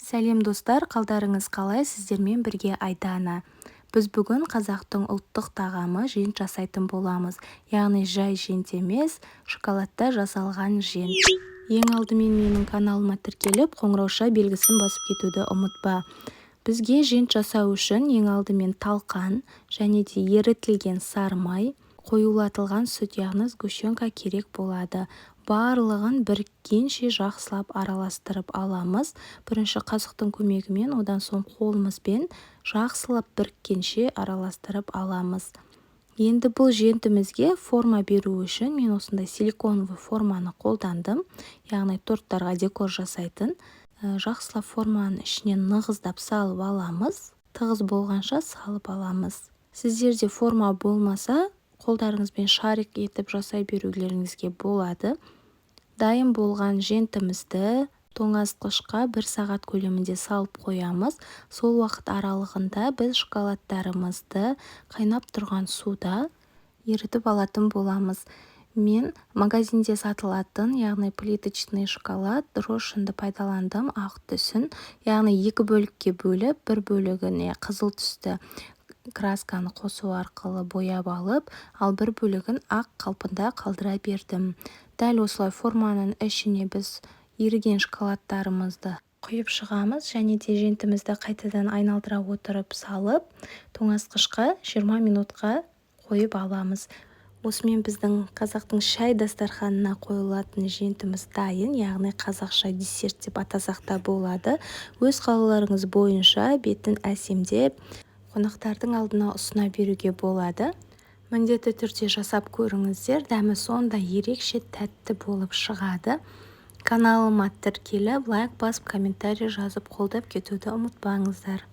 Сәлем достар, қалдарыңыз қалай? Сіздермен бірге Айдана. Біз бүгін қазақтың ұлттық тағамы жент жасайтын боламыз. Яғни жай жент емес, шоколадта жасалған жент. Ең алдымен менің каналыма тіркеліп, қоңырауша белгісін басып кетуді ұмытпа. Бізге жент жасау үшін ең алдымен талқан және де ерітілген сары май, қоюлатылған сүт, яғни сгущенка керек болады. Барлығын біріккенше жақсылап араластырып аламыз. Бірінші қасықтың көмегімен, одан соң қолымызбен жақсылап біріккенше араластырып аламыз. Енді бұл жентімізге форма беру үшін мен осындай силиконовый форманы қолдандым. Яғни торттарға декор жасайтын. Жақсылап форманың ішіне нығыздап салып аламыз. Тығыз болғанша салып аламыз. Сіздерде форма болмаса, қолдарыңызбен шарик етіп жасай берулеріңізге болады. Дайын болған жентімізді тоңазытқышқа 1 сағат көлемінде салып қоямыз. Сол уақыт аралығында біз шоколадтарымызды қайнап тұрған суда ерітіп алатын боламыз. Мен магазинде сатылатын, яғни плиточный шоколад рошенді пайдаландым, ақ түсін. Яғни 2 бөлікке бөліп, бір бөлігіне қызыл түсті красканы қосу арқылы бояп алып, ал бір бөлігін ақ қалпында қалдыра бердім. Дәл осылай форманың ішіне біз еріген шоколадтарымызды құйып шығамыз және де жентімізді қайтадан айналдыра отырып салып, тоңазытқышқа 20 минутқа қойып аламыз. Осымен біздің қазақтың шай дастарханына қойылатын жентіміз дайын, яғни қазақша десерт деп атасақ та болады. Өз қалауларыңыз бойынша бетін әсемдеп, қонақтардың алдына ұсына беруге болады. Міндетті түрде жасап көріңіздер, дәмі сонда ерекше тәтті болып шығады. Каналыма тіркеліп, лайк басып, комментарий жазып қолдап кетуді ұмытпаңыздар.